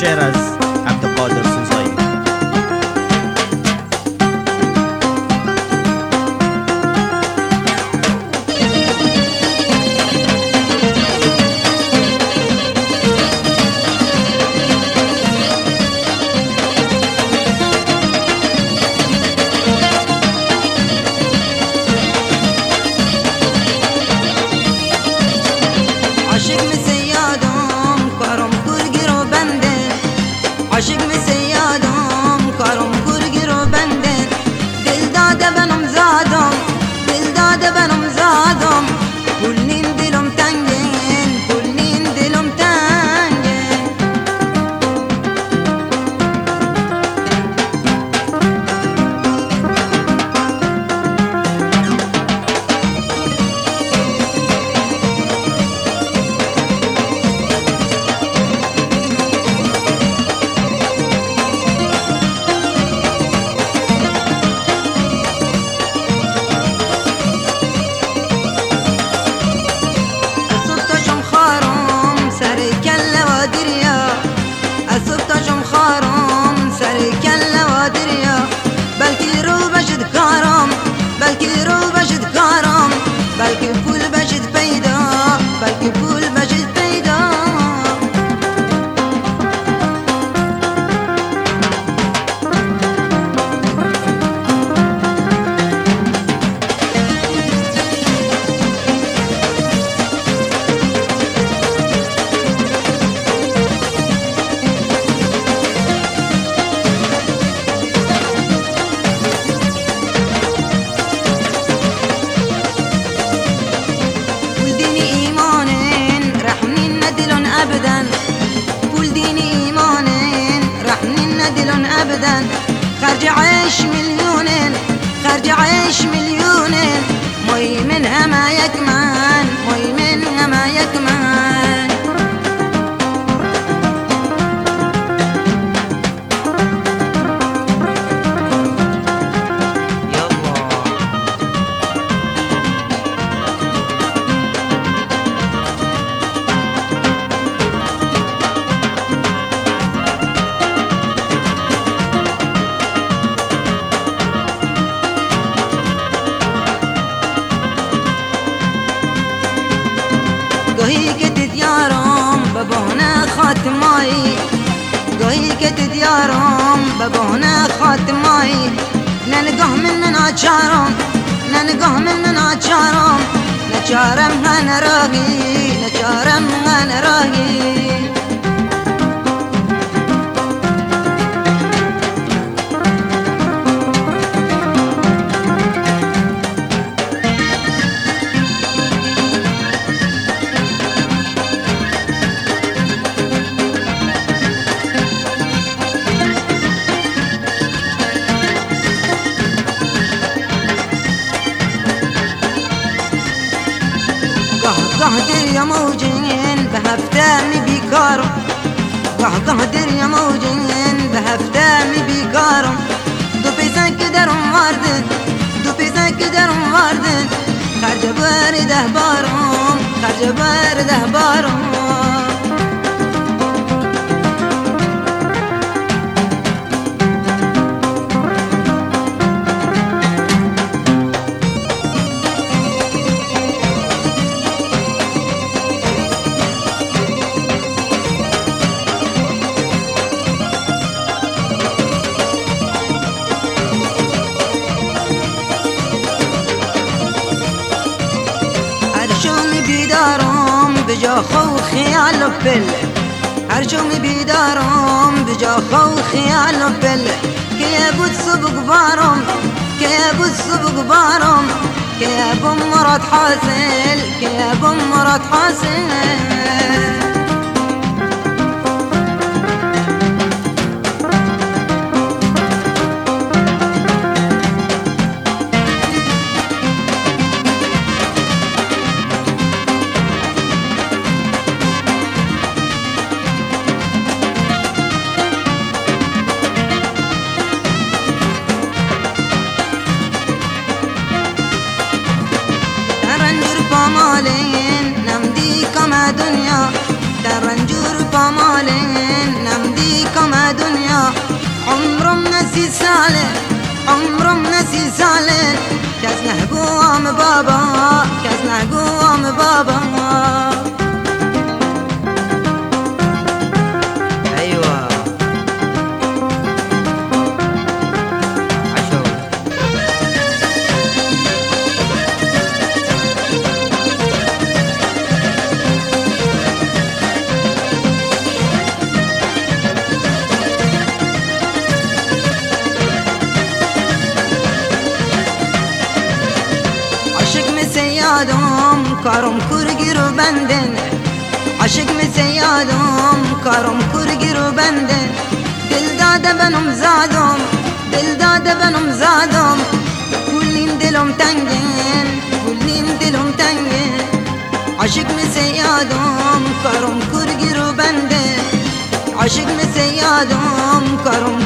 شعر از عبدالقادر سوزایی. عاشق مسیادم کارم گرگی رو بنده دل داده بنم زادم دل داده بنم زادم کلین دلم تنگین کلین دلم تنگین بلکه رو بشد کارم بلکه پول بشد پیدا بلکه پول بشد پیدا ابدا كل دين ايمان رحنا ندلن ابدا خرج عيش مليونين خرج عيش مليونين مي منها ما يكمن مي منها ما يكمن گاهی که دیدیارم به بهانه خاتمایی گاهی که دیدیارم به بهانه خاتمایی ننگاه من ناچارم ننگاه من ناچارم نچارم هنراهی نچارم هنراهی قه دریا موجین به هفته می بیکارم قه دریا موجین به هفته می بیکارم دو پیسه که درم واردن دو پیسه که درم واردن خرج برده بارم خرج برده بارم بیدارم بجا خو خیال و پل هر جو می بیدارم بجا خو خیال و پل که بود سبق بارم که بود سبق بارم که بم مراد حاصل که بم مراد حاصل پامالین نمدی کم دنیا در رنجور پامالین نمدی نسی ساله عمرم نسی ساله کس نگوام بابا کس نگوام بابا ايوه عشو سيادم كارم كرگیرو بندن عشق می سيادم كارم كرگیرو بندن دل داده بنم زادم دل داده بنم زادم كلين دلم تنگن كلين دلم تنگن عشق می سيادم كارم كرگیرو بندن عشق می سيادم كارم